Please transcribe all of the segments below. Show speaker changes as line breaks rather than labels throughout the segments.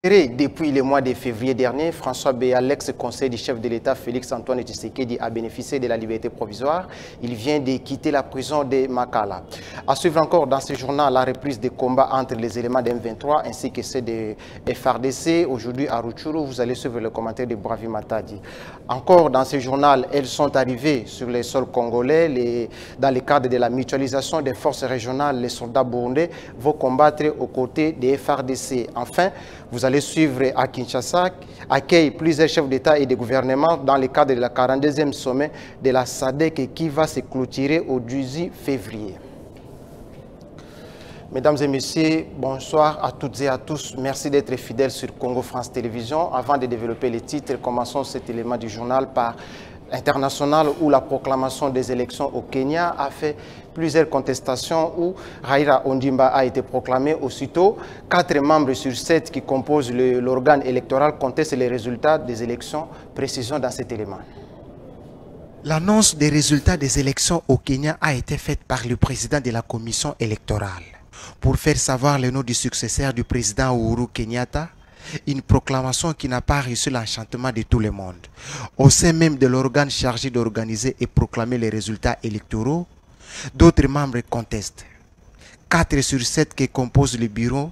Depuis le mois de février dernier, François Béa, l'ex-conseiller du chef de l'État Félix-Antoine Tshisekedi, a bénéficié de la liberté provisoire. Il vient de quitter la prison de Makala. À suivre encore dans ce journal la reprise des combats entre les éléments de M23 ainsi que ceux de FARDC. Aujourd'hui à Rutshuru, vous allez suivre le commentaire de Bravi Matadi. Encore dans ce journal, elles sont arrivées sur les sols congolais. Dans le cadre de la mutualisation des forces régionales, les soldats burundais vont combattre aux côtés des FARDC. Enfin, vous allez suivre à Kinshasa, accueille plusieurs chefs d'État et de gouvernement dans le cadre de la 42e sommet de la SADC qui va se clôturer au 18 février. Mesdames et messieurs, bonsoir à toutes et à tous. Merci d'être fidèles sur Congo France Télévisions. Avant de développer les titres, commençons cet élément du journal par international où la proclamation des élections au Kenya a fait plusieurs contestations où Raila Ondimba a été proclamé aussitôt. 4 membres sur 7 qui composent l'organe électoral contestent les résultats des élections. Précision dans cet élément.
L'annonce des résultats des élections au Kenya a été faite par le président de la commission électorale pour faire savoir le nom du successeur du président Uhuru Kenyatta. Une proclamation qui n'a pas reçu l'enchantement de tout le monde. Au sein même de l'organe chargé d'organiser et proclamer les résultats électoraux, d'autres membres contestent. 4 sur 7 qui composent le bureau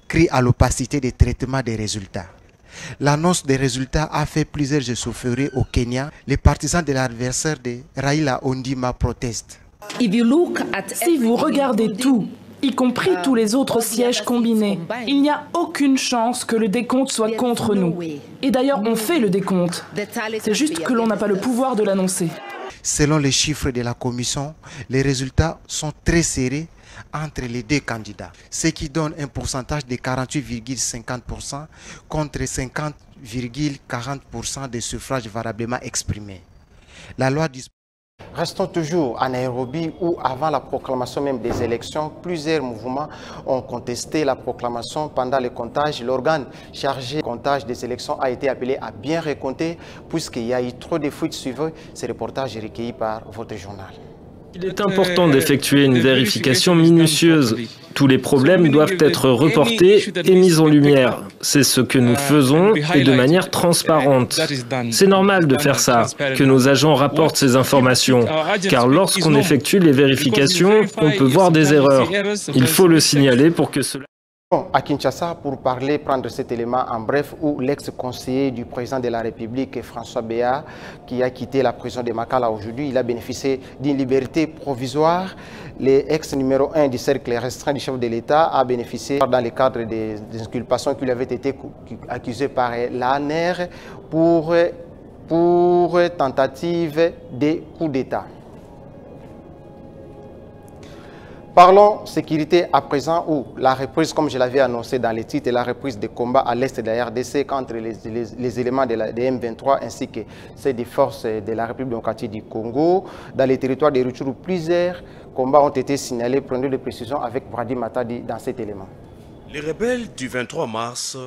crient à l'opacité des traitements des résultats. L'annonce des résultats a fait plusieurs échauffourées au Kenya. Les partisans de l'adversaire de Raila Ondimba protestent.
Si vous regardez tout, y compris tous les autres sièges combinés, il n'y a aucune chance que le décompte soit contre nous. Et d'ailleurs, on fait le décompte. C'est juste que l'on n'a pas le pouvoir de l'annoncer.
Selon les chiffres de la commission, les résultats sont très serrés entre les deux candidats, ce qui donne un pourcentage de 48,50% contre 50,40% des suffrages valablement exprimés. La loi dispose.
Restons toujours à Nairobi où, avant la proclamation même des élections, plusieurs mouvements ont contesté la proclamation pendant le comptage. L'organe chargé du comptage des élections a été appelé à bien recompter puisqu'il y a eu trop de fuites suivant ces reportages recueillis par votre journal.
Il est important d'effectuer une vérification minutieuse. Tous les problèmes doivent être reportés et mis en lumière. C'est ce que nous faisons et de manière transparente. C'est normal de faire ça, que nos agents rapportent ces informations, car lorsqu'on effectue les vérifications, on peut voir des erreurs. Il faut le signaler pour que cela...
À Kinshasa, pour prendre cet élément en bref, où l'ex-conseiller du président de la République, François Béa, qui a quitté la prison de Makala aujourd'hui, il a bénéficié d'une liberté provisoire. L'ex numéro 1 du cercle restreint du chef de l'État a bénéficié dans le cadre des inculpations qui lui avaient été accusées par l'ANR pour tentative de coup d'État. Parlons sécurité à présent où la reprise, comme je l'avais annoncé dans les titres, la reprise des combats à l'est de la RDC entre les éléments de M23 ainsi que ceux des forces de la République démocratique du Congo. Dans les territoires de Rutshuru, plusieurs combats ont été signalés. Prenez des précisions avec Brady Matadi dans cet élément.
Les rebelles du 23 mars,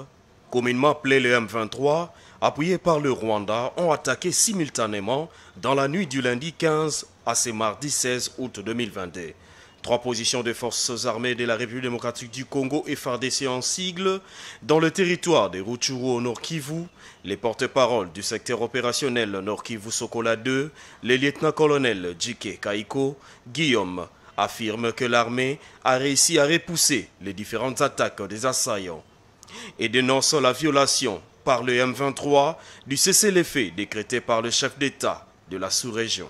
communément appelés le M23, appuyés par le Rwanda, ont attaqué simultanément dans la nuit du lundi 15 à ce mardi 16 août 2022. 3 positions de forces armées de la République démocratique du Congo et FARDC en sigle dans le territoire de Rutshuru au Nord Kivu. Les porte-paroles du secteur opérationnel Nord Kivu Sokola 2, le lieutenant-colonel Djike Kaiko Guillaume, affirment que l'armée a réussi à repousser les différentes attaques des assaillants et dénoncent la violation par le M23 du cessez-le-feu décrété par le chef d'État de la sous-région.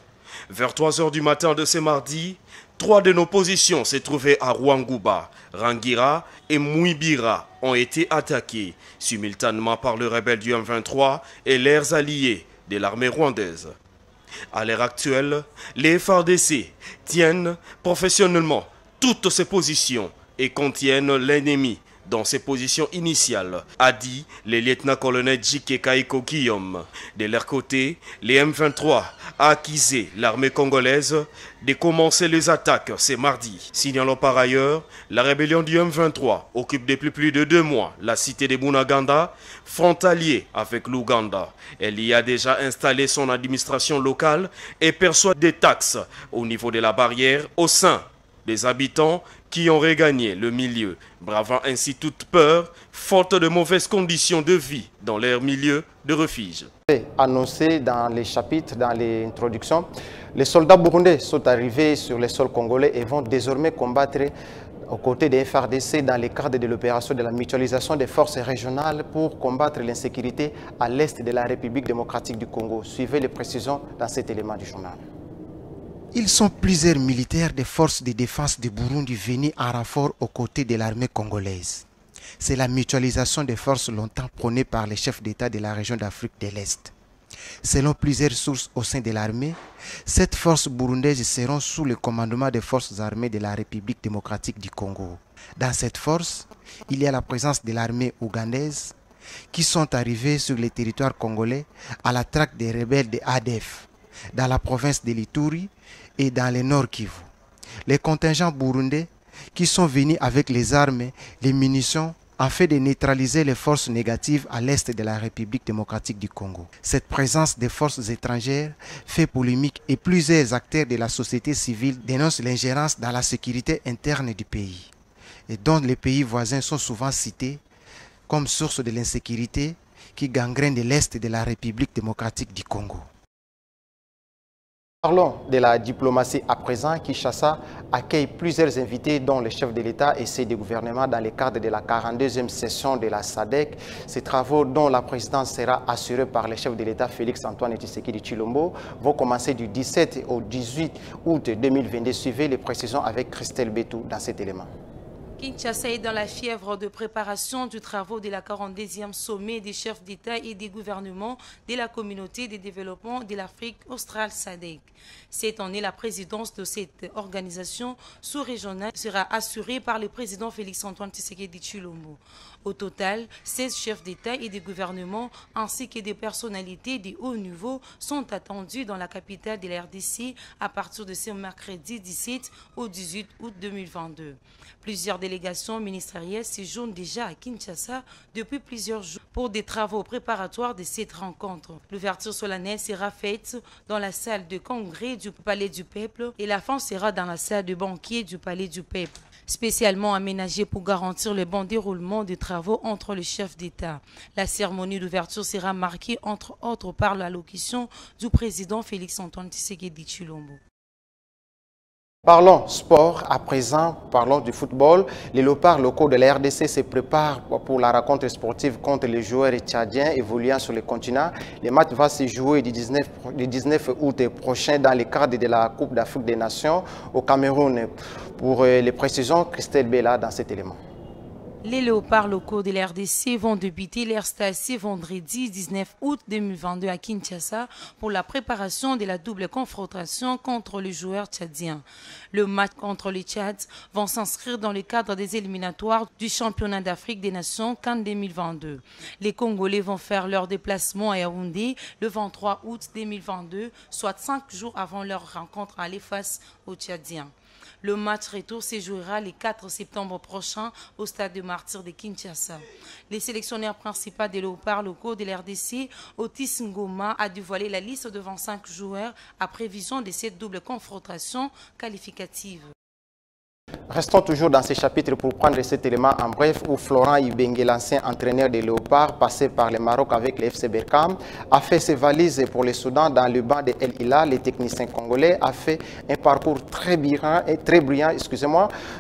Vers 3 h du matin de ce mardi, 3 de nos positions se trouvaient à Rwanguba, Rangira et Mouibira ont été attaquées simultanément par le rebelle du M23 et leurs alliés de l'armée rwandaise. À l'heure actuelle, les FARDC tiennent professionnellement toutes ces positions et contiennent l'ennemi dans ses positions initiales, a dit le lieutenant-colonel Djike Kaiko Guillaume. De leur côté, les M23 a accusé l'armée congolaise de commencer les attaques ce mardi. Signalons par ailleurs, la rébellion du M23 occupe depuis plus de 2 mois la cité de Bunaganda, frontalier avec l'Ouganda. Elle y a déjà installé son administration locale et perçoit des taxes au niveau de la barrière au sein Des habitants qui ont regagné le milieu, bravant ainsi toute peur, faute de mauvaises conditions de vie dans leur milieu de refuge.
Annoncé dans les chapitres, dans l'introduction, les soldats burundais sont arrivés sur les sols congolais et vont désormais combattre aux côtés des FARDC dans le cadre de l'opération de la mutualisation des forces régionales pour combattre l'insécurité à l'est de la République démocratique du Congo. Suivez les précisions dans cet élément du journal.
Ils sont plusieurs militaires des forces de défense du Burundi venus en renfort aux côtés de l'armée congolaise. C'est la mutualisation des forces longtemps prônée par les chefs d'État de la région d'Afrique de l'Est. Selon plusieurs sources au sein de l'armée, cette force burundaise sera sous le commandement des forces armées de la République démocratique du Congo. Dans cette force, il y a la présence de l'armée ougandaise qui sont arrivés sur le territoire congolais à la traque des rebelles de ADF, dans la province de l'Ituri et dans le nord Kivu. Les contingents burundais qui sont venus avec les armes, les munitions, afin de neutraliser les forces négatives à l'est de la République démocratique du Congo. Cette présence des forces étrangères fait polémique et plusieurs acteurs de la société civile dénoncent l'ingérence dans la sécurité interne du pays, et dont les pays voisins sont souvent cités comme source de l'insécurité qui gangrène de l'est de la République démocratique du Congo.
Parlons de la diplomatie à présent. Kinshasa accueille plusieurs invités dont les chefs de l'État et ceux du gouvernement dans le cadre de la 42e session de la SADC. Ces travaux dont la présidence sera assurée par le chef de l'État Félix Antoine Tshisekedi Tshilombo vont commencer du 17 au 18 août 2022. Suivez les précisions avec Christelle Betou dans cet élément.
Kinshasa est dans la fièvre de préparation du travaux de la 42e sommet des chefs d'État et des gouvernements de la communauté de développement de l'Afrique australe SADC. Cette année, la présidence de cette organisation sous-régionale sera assurée par le président Félix Antoine Tshisekedi Tshilombo. Au total, 16 chefs d'État et de gouvernement ainsi que des personnalités de haut niveau sont attendus dans la capitale de la RDC à partir de ce mercredi 17 au 18 août 2022. Plusieurs délégations ministérielles séjournent déjà à Kinshasa depuis plusieurs jours pour des travaux préparatoires de cette rencontre. L'ouverture solennelle sera faite dans la salle de congrès du Palais du Peuple et la fin sera dans la salle de banquet du Palais du Peuple, spécialement aménagée pour garantir le bon déroulement des travaux entre les chefs d'État. La cérémonie d'ouverture sera marquée entre autres par l'allocution du président Félix Antoine Tshisekedi Tshilombo.
Parlons sport à présent, parlons du football. Les léopards locaux de la RDC se préparent pour la rencontre sportive contre les joueurs tchadiens évoluant sur le continent. Le match va se jouer le 19 août prochain dans le cadre de la Coupe d'Afrique des Nations au Cameroun. Pour les précisions, Christelle Bella dans cet élément.
Les léopards locaux de la RDC vont débuter leur stage ce vendredi 19 août 2022 à Kinshasa pour la préparation de la double confrontation contre les joueurs tchadiens. Le match contre les Tchads vont s'inscrire dans le cadre des éliminatoires du championnat d'Afrique des Nations CAN 2022. Les Congolais vont faire leur déplacement à Yaoundé le 23 août 2022, soit 5 jours avant leur rencontre à face aux Tchadiens. Le match retour se jouera le 4 septembre prochain au stade de Martyrs de Kinshasa. Les sélectionneurs principaux des léopards locaux de l'RDC, Otis Ngoma, a dévoilé la liste de 25 joueurs à prévision de cette double confrontation qualificative.
Restons toujours dans ces chapitres pour prendre cet élément en bref où Florent Ibengue, l'ancien entraîneur des Léopards, passé par le Maroc avec le FC Berkane, a fait ses valises pour le Soudan dans le banc de El Hilal. Le technicien congolais a fait un parcours très brillant,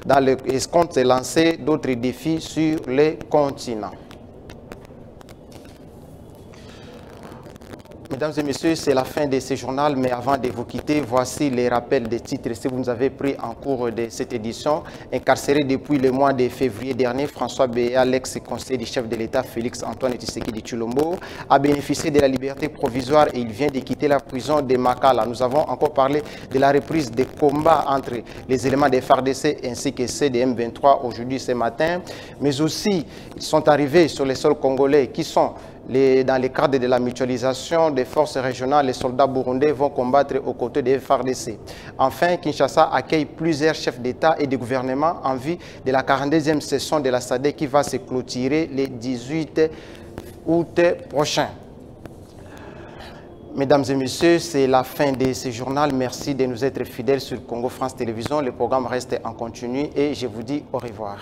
dans le compte lancer d'autres défis sur le continent. Mesdames et messieurs, c'est la fin de ce journal, mais avant de vous quitter, voici les rappels des titres. Si vous nous avez pris en cours de cette édition, incarcéré depuis le mois de février dernier, François Béa, l'ex-conseiller du chef de l'État Félix Antoine Tshisekedi Tshilombo, a bénéficié de la liberté provisoire et il vient de quitter la prison de Makala. Nous avons encore parlé de la reprise des combats entre les éléments des FARDC ainsi que ceux des M23 aujourd'hui ce matin, mais aussi ils sont arrivés sur les sols congolais qui sont dans le cadre de la mutualisation des forces régionales. Les soldats burundais vont combattre aux côtés des FARDC. Enfin, Kinshasa accueille plusieurs chefs d'État et de gouvernement en vue de la 42e session de la SADC qui va se clôturer le 18 août prochain. Mesdames et messieurs, c'est la fin de ce journal. Merci de nous être fidèles sur Congo France Télévisions. Le programme reste en continu et je vous dis au revoir.